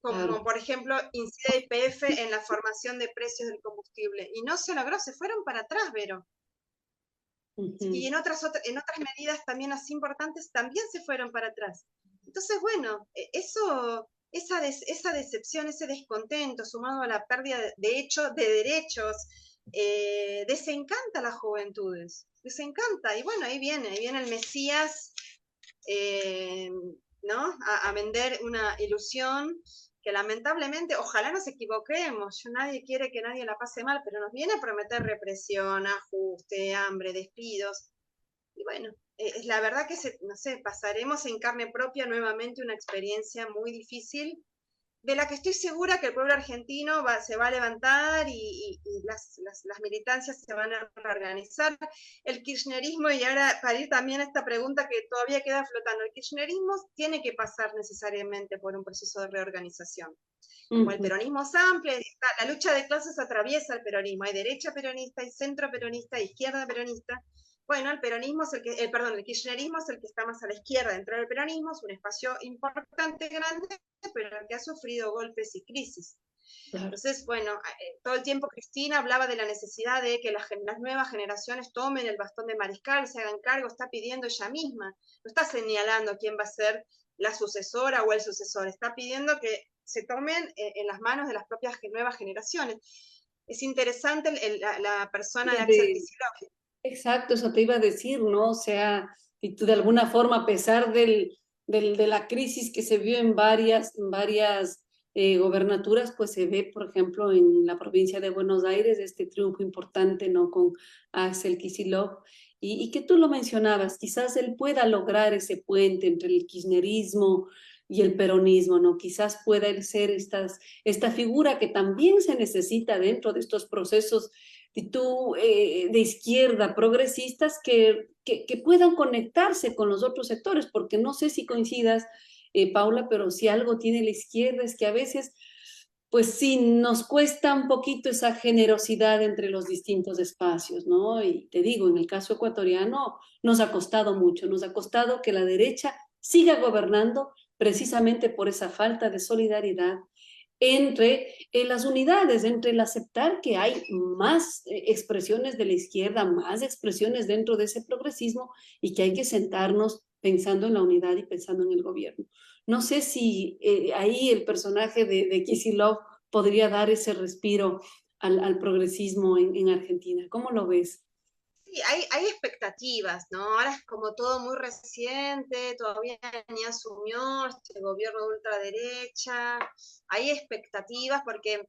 como por ejemplo incide YPF en la formación de precios del combustible. Y no se logró, se fueron para atrás, Vero. Y en otras medidas también así importantes también se fueron para atrás. Entonces, bueno, esa decepción, ese descontento, sumado a la pérdida de derechos, desencanta a las juventudes, desencanta. Y bueno, ahí viene el Mesías, ¿no? A vender una ilusión que lamentablemente, ojalá nos equivoquemos, nadie quiere que nadie la pase mal, pero nos viene a prometer represión, ajuste, hambre, despidos. Y bueno, la verdad que, no sé, pasaremos en carne propia nuevamente una experiencia muy difícil, de la que estoy segura que el pueblo argentino se va a levantar y las militancias se van a reorganizar. El kirchnerismo, y ahora para ir también a esta pregunta que todavía queda flotando, el kirchnerismo tiene que pasar necesariamente por un proceso de reorganización. Como el peronismo es amplio, la lucha de clases atraviesa el peronismo, hay derecha peronista, hay centro peronista, hay izquierda peronista. Bueno, el peronismo es el kirchnerismo es el que está más a la izquierda dentro del peronismo, es un espacio importante, grande, pero que ha sufrido golpes y crisis. Entonces, bueno, todo el tiempo Cristina hablaba de la necesidad de que las nuevas generaciones tomen el bastón de mariscal, se hagan cargo, está pidiendo ella misma, no está señalando quién va a ser la sucesora o el sucesor, está pidiendo que se tomen en las manos de las propias nuevas generaciones. Es interesante la persona de Axel Kicillof. Exacto, eso te iba a decir, ¿no? O sea, y tú de alguna forma, a pesar de la crisis que se vio en varias gobernaturas, pues se ve, por ejemplo, en la provincia de Buenos Aires, este triunfo importante, ¿no? Con Axel Kicillof. Y que tú lo mencionabas, quizás él pueda lograr ese puente entre el kirchnerismo y el peronismo, ¿no? Quizás pueda él ser esta figura que también se necesita dentro de estos procesos de izquierda, progresistas, que puedan conectarse con los otros sectores, porque no sé si coincidas, Paula, pero si algo tiene la izquierda es que a veces, pues sí, nos cuesta un poquito esa generosidad entre los distintos espacios, ¿no? Y te digo, en el caso ecuatoriano nos ha costado mucho, nos ha costado que la derecha siga gobernando precisamente por esa falta de solidaridad entre las unidades, entre el aceptar que hay más expresiones de la izquierda, más expresiones dentro de ese progresismo y que hay que sentarnos pensando en la unidad y pensando en el gobierno. No sé si ahí el personaje de Kicillof podría dar ese respiro al progresismo en Argentina. ¿Cómo lo ves? Sí, hay expectativas, ¿no? Ahora es como todo muy reciente, todavía ni asumió este gobierno de ultraderecha, hay expectativas porque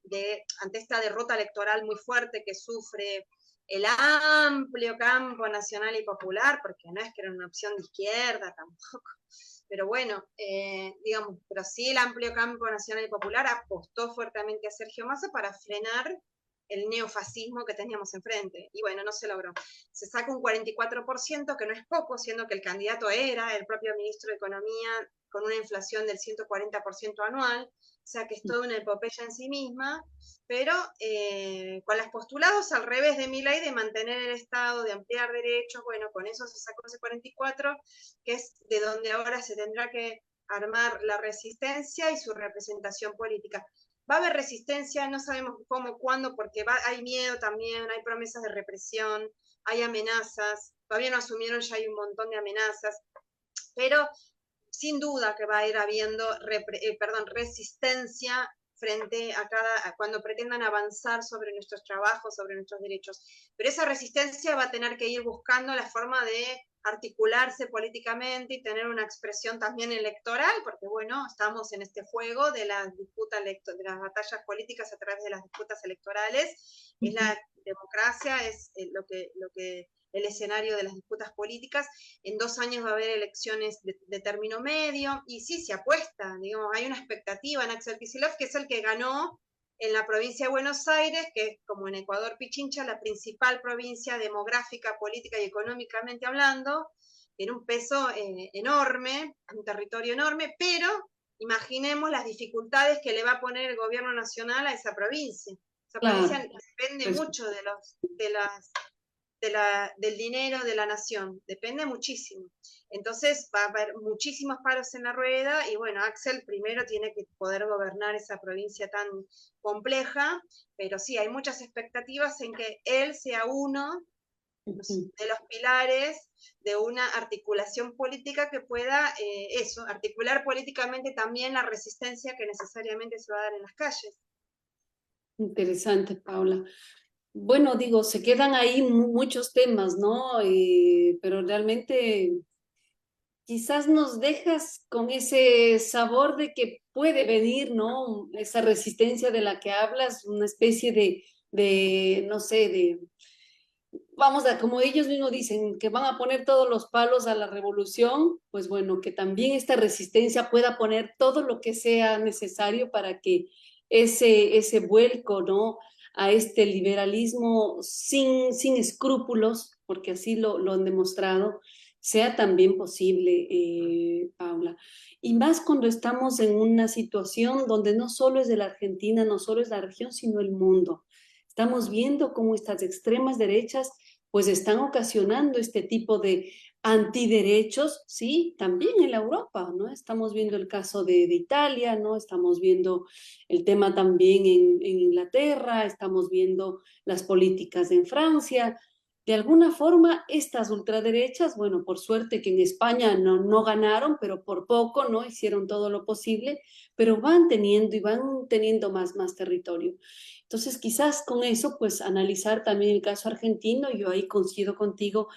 ante esta derrota electoral muy fuerte que sufre el amplio campo nacional y popular, porque no es que era una opción de izquierda tampoco, pero bueno, digamos, pero sí el amplio campo nacional y popular apostó fuertemente a Sergio Massa para frenar el neofascismo que teníamos enfrente. Y bueno, no se logró. Se saca un 44%, que no es poco, siendo que el candidato era el propio ministro de Economía, con una inflación del 140% anual. sea que es toda una epopeya en sí misma, pero con los postulados al revés de Milei de mantener el Estado, de ampliar derechos, bueno, con eso se sacó ese 44, que es de donde ahora se tendrá que armar la resistencia y su representación política. Va a haber resistencia, no sabemos cómo, cuándo, porque hay miedo también, hay promesas de represión, hay amenazas, todavía no asumieron, ya hay un montón de amenazas, pero sin duda que va a ir habiendo resistencia frente a cuando pretendan avanzar sobre nuestros trabajos, sobre nuestros derechos. Pero esa resistencia va a tener que ir buscando la forma de articularse políticamente y tener una expresión también electoral, porque bueno, estamos en este juego de las disputas, de las batallas políticas a través de las disputas electorales. Es la democracia, es lo que el escenario de las disputas políticas. En 2 años va a haber elecciones de término medio, y sí, se apuesta, digamos, hay una expectativa en Axel Kicillof, que es el que ganó en la provincia de Buenos Aires, que es como en Ecuador Pichincha, la principal provincia demográfica, política y económicamente hablando, tiene un peso enorme, un territorio enorme, pero imaginemos las dificultades que le va a poner el gobierno nacional a esa provincia. Esa provincia Claro, depende pues, mucho del dinero de la nación, depende muchísimo. Entonces va a haber muchísimos palos en la rueda y bueno, Axel primero tiene que poder gobernar esa provincia tan compleja, pero sí, hay muchas expectativas en que él sea uno de los pilares de una articulación política que pueda articular políticamente también la resistencia que necesariamente se va a dar en las calles. interesante, Paula. Bueno, digo, se quedan ahí muchos temas, ¿no? Pero realmente quizás nos dejas con ese sabor de que puede venir, ¿no? Esa resistencia de la que hablas, una especie no sé, vamos a, como ellos mismos dicen, que van a poner todos los palos a la revolución, pues bueno, que también esta resistencia pueda poner todo lo que sea necesario para que ese vuelco, ¿no? A este liberalismo sin escrúpulos, porque así lo han demostrado, sea también posible, Paula. Y más cuando estamos en una situación donde no solo es de la Argentina, no solo es la región, sino el mundo. Estamos viendo cómo estas extremas derechas pues están ocasionando este tipo de antiderechos, sí, también en la Europa, ¿no? Estamos viendo el caso de Italia, ¿no? Estamos viendo el tema también en Inglaterra, estamos viendo las políticas en Francia. De alguna forma, estas ultraderechas, bueno, por suerte que en España no ganaron, pero por poco, ¿no? Hicieron todo lo posible, pero van teniendo y van teniendo más territorio. Entonces, quizás con eso, pues analizar también el caso argentino, yo ahí coincido contigo,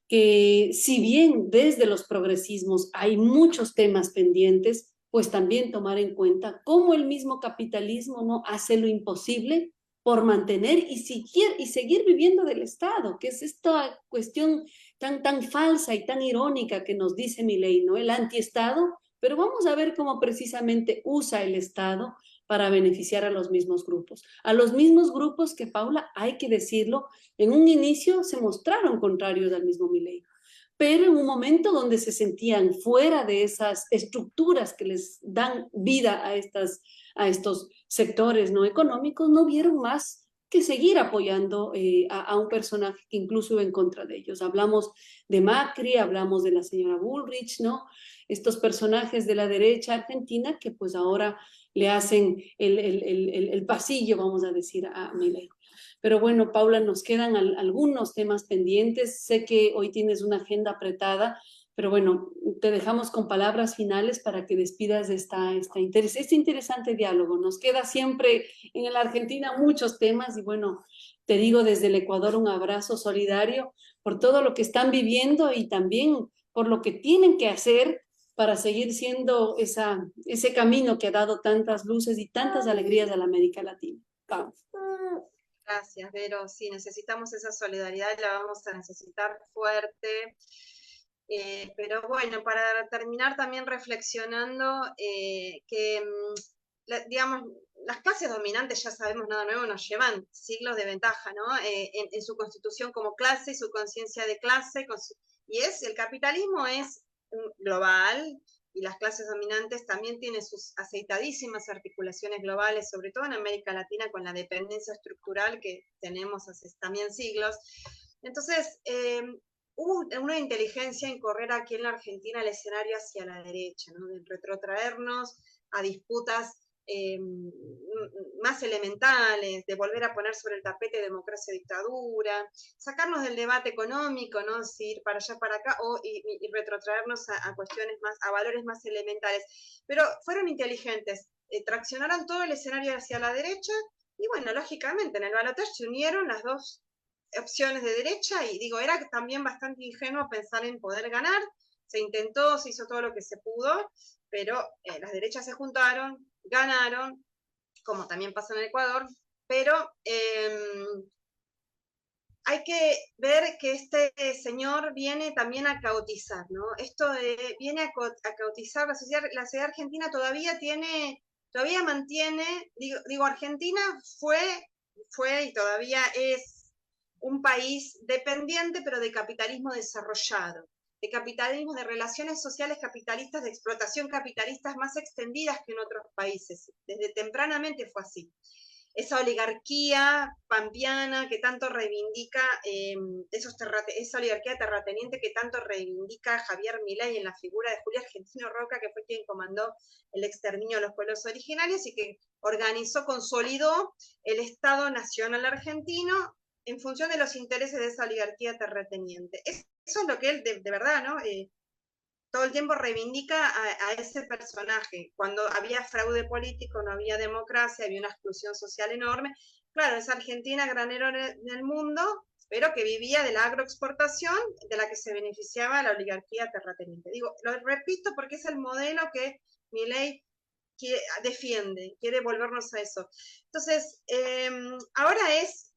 que si bien desde los progresismos hay muchos temas pendientes, pues también tomar en cuenta cómo el mismo capitalismo no hace lo imposible por mantener y seguir viviendo del Estado, que es esta cuestión tan falsa y tan irónica que nos dice Milei, ¿no? El antiestado, pero vamos a ver cómo precisamente usa el Estado para beneficiar a los mismos grupos que, Paula, hay que decirlo, en un inicio se mostraron contrarios al mismo Milei, pero en un momento donde se sentían fuera de esas estructuras que les dan vida a estos sectores no económicos, no vieron más que seguir apoyando a un personaje que incluso iba en contra de ellos. Hablamos de Macri, hablamos de la señora Bullrich, ¿no? Estos personajes de la derecha argentina que pues ahora le hacen el pasillo, vamos a decir, a Milei. Pero bueno, Paula, nos quedan algunos temas pendientes. Sé que hoy tienes una agenda apretada, pero bueno, te dejamos con palabras finales para que despidas de este interesante diálogo. Nos queda siempre en la Argentina muchos temas y bueno, te digo desde el Ecuador un abrazo solidario por todo lo que están viviendo y también por lo que tienen que hacer para seguir siendo ese camino que ha dado tantas luces y tantas alegrías a la América Latina. Vamos. Gracias, Vero. Sí, necesitamos esa solidaridad, la vamos a necesitar fuerte. Pero bueno, para terminar también reflexionando que, digamos, las clases dominantes, ya sabemos nada nuevo, nos llevan siglos de ventaja, ¿no? En su constitución como clase y su conciencia de clase, y el capitalismo es global, y las clases dominantes también tiene sus aceitadísimas articulaciones globales, sobre todo en América Latina, con la dependencia estructural que tenemos hace también siglos. Entonces, hubo una inteligencia en correr aquí en la Argentina el escenario hacia la derecha, ¿no? De retrotraernos a disputas más elementales, de volver a poner sobre el tapete democracia y dictadura, sacarnos del debate económico, ¿no? Si ir para allá, para acá, y retrotraernos a cuestiones más, a valores más elementales. Pero fueron inteligentes, traccionaron todo el escenario hacia la derecha, y bueno, lógicamente en el balotaje se unieron las dos opciones de derecha, y digo, era también bastante ingenuo pensar en poder ganar, se intentó, se hizo todo lo que se pudo, pero las derechas se juntaron, ganaron, como también pasa en el Ecuador, pero hay que ver que este señor viene también a caotizar, ¿no? Esto viene a caotizar la sociedad argentina todavía mantiene, digo Argentina fue y todavía es un país dependiente, pero de capitalismo desarrollado, de capitalismo, de relaciones sociales capitalistas, de explotación capitalistas más extendidas que en otros países. Desde tempranamente fue así. Esa oligarquía pampeana que tanto reivindica, esa oligarquía terrateniente que tanto reivindica Javier Milei en la figura de Julio Argentino Roca, que fue quien comandó el exterminio de los pueblos originarios y que organizó, consolidó el Estado Nacional argentino en función de los intereses de esa oligarquía terrateniente. Eso es lo que él, de verdad, ¿no? Todo el tiempo reivindica a ese personaje. Cuando había fraude político, no había democracia, había una exclusión social enorme. Claro, es Argentina granero en el mundo, pero que vivía de la agroexportación, de la que se beneficiaba la oligarquía terrateniente. Digo, lo repito porque es el modelo que Milei defiende, quiere volvernos a eso. Entonces, ahora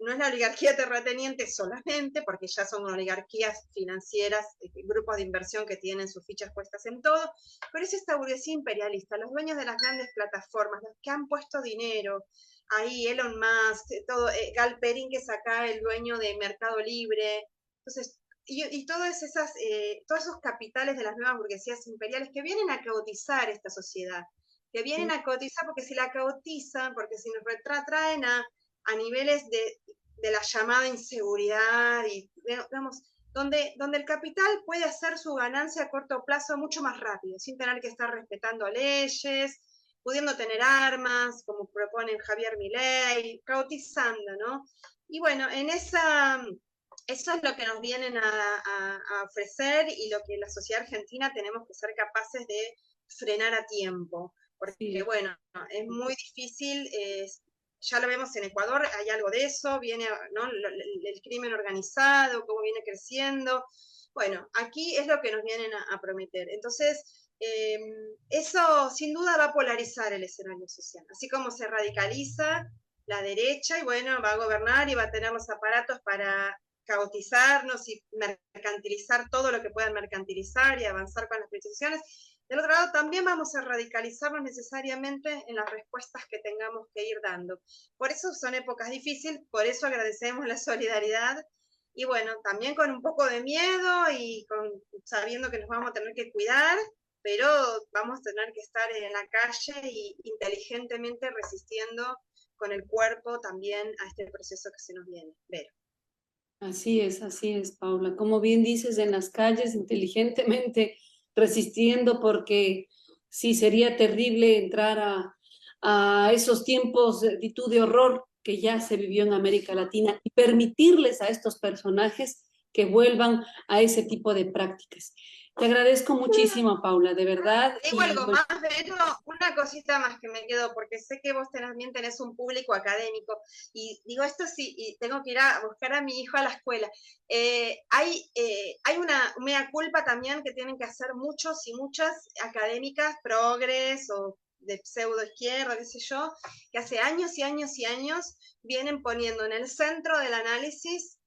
no es la oligarquía terrateniente solamente, porque ya son oligarquías financieras, grupos de inversión que tienen sus fichas puestas en todo, pero es esta burguesía imperialista, los dueños de las grandes plataformas, los que han puesto dinero, ahí Elon Musk, todo, Galperín, que es acá el dueño de Mercado Libre, entonces, y todos esos capitales de las nuevas burguesías imperiales que vienen a caotizar esta sociedad, que vienen a caotizar, porque si la caotizan, porque si nos retraen a niveles de la llamada inseguridad, y digamos, donde el capital puede hacer su ganancia a corto plazo mucho más rápido, sin tener que estar respetando leyes, pudiendo tener armas, como proponen Javier Milei, caotizando, ¿no? Y bueno, eso es lo que nos vienen a ofrecer, y lo que la sociedad argentina tenemos que ser capaces de frenar a tiempo. Porque, Sí. bueno, es muy difícil, ya lo vemos en Ecuador, hay algo de eso, viene, ¿no? el crimen organizado, cómo viene creciendo. Bueno, aquí es lo que nos vienen a prometer. Entonces, eso sin duda va a polarizar el escenario social. Así como se radicaliza la derecha, y bueno, va a gobernar y va a tener los aparatos para caotizarnos y mercantilizar todo lo que puedan mercantilizar y avanzar con las privatizaciones. Del otro lado, también vamos a radicalizarnos necesariamente en las respuestas que tengamos que ir dando. Por eso son épocas difíciles, por eso agradecemos la solidaridad, y bueno, también con un poco de miedo y sabiendo que nos vamos a tener que cuidar, pero vamos a tener que estar en la calle y inteligentemente resistiendo con el cuerpo también a este proceso que se nos viene. Vero. Así es, Paula. Como bien dices, en las calles, inteligentemente resistiendo, porque sí sería terrible entrar a esos tiempos de horror que ya se vivió en América Latina y permitirles a estos personajes que vuelvan a ese tipo de prácticas. Te agradezco muchísimo, Paula, de verdad. Digo Y algo bueno, más, Vero, una cosita más que me quedo, porque sé que vos también tenés un público académico, y digo esto sí, y tengo que ir a buscar a mi hijo a la escuela. Hay una mea culpa también que tienen que hacer muchos y muchas académicas progres o de pseudo izquierda, qué sé yo, que hace años y años y años vienen poniendo en el centro del análisis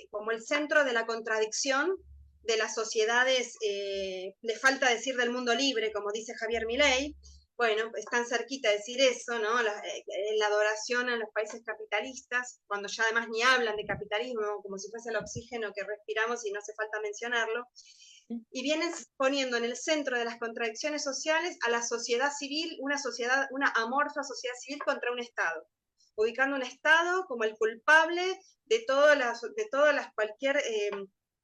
como el centro de la contradicción de las sociedades, le falta decir del mundo libre, como dice Javier Milei. Bueno, están cerquita de decir eso, ¿no? La adoración a los países capitalistas, cuando ya además ni hablan de capitalismo, como si fuese el oxígeno que respiramos y no hace falta mencionarlo. y vienen poniendo en el centro de las contradicciones sociales a la sociedad civil, una amorfa sociedad civil contra un Estado, ubicando un Estado como el culpable de cualquier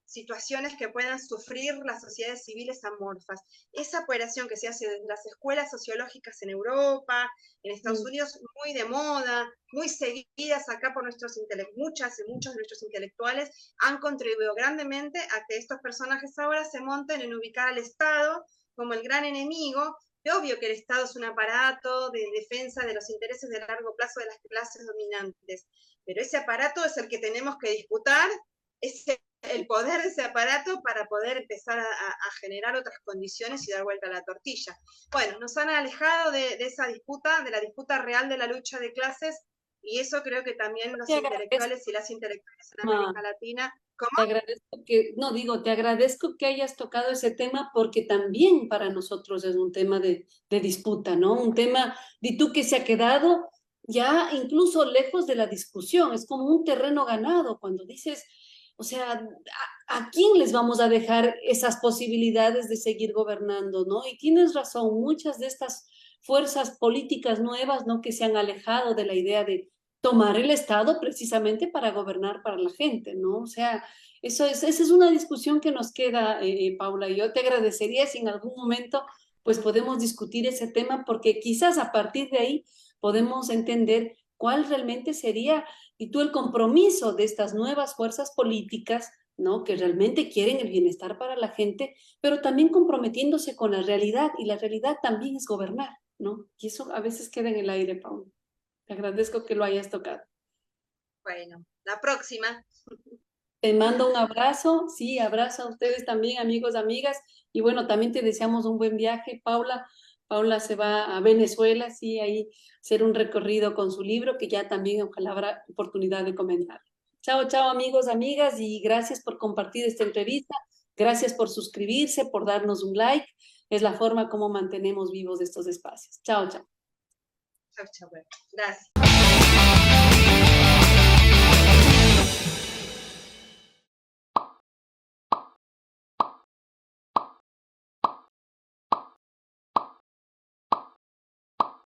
situaciones que puedan sufrir las sociedades civiles amorfas. Esa operación que se hace desde las escuelas sociológicas en Europa, en Estados Unidos, muy de moda, muy seguidas acá por muchos de nuestros intelectuales, han contribuido grandemente a que estos personajes ahora se monten en ubicar al Estado como el gran enemigo. Es obvio que el Estado es un aparato de defensa de los intereses de largo plazo de las clases dominantes, pero ese aparato es el que tenemos que disputar, es el poder de ese aparato para poder empezar a generar otras condiciones y dar vuelta a la tortilla. Bueno, nos han alejado de esa disputa, de la disputa real de la lucha de clases, y eso creo que también los intelectuales y las intelectuales en América Latina. ¿Cómo? Te agradezco te agradezco que hayas tocado ese tema porque también para nosotros es un tema de disputa, ¿no? Un tema de tú que se ha quedado ya incluso lejos de la discusión, es como un terreno ganado cuando dices, o sea, ¿a quién les vamos a dejar esas posibilidades de seguir gobernando, ¿no? Y tienes razón, muchas de estas fuerzas políticas nuevas, ¿no? Que se han alejado de la idea de tomar el Estado precisamente para gobernar para la gente, ¿no? O sea, esa es una discusión que nos queda, Paula, y yo te agradecería si en algún momento pues podemos discutir ese tema porque quizás a partir de ahí podemos entender cuál realmente sería y tú el compromiso de estas nuevas fuerzas políticas, ¿no? Que realmente quieren el bienestar para la gente, pero también comprometiéndose con la realidad y la realidad también es gobernar, ¿no? Y eso a veces queda en el aire, Paula. Te agradezco que lo hayas tocado. Bueno, la próxima. Te mando un abrazo, sí, abrazo a ustedes también, amigos, amigas, y bueno, también te deseamos un buen viaje, Paula. Paula se va a Venezuela, sí, ahí hacer un recorrido con su libro, que ya también ojalá habrá oportunidad de comentar. Chao, chao, amigos, amigas, y gracias por compartir esta entrevista, gracias por suscribirse, por darnos un like, es la forma como mantenemos vivos estos espacios. Chao, chao. Chau, chau, gracias.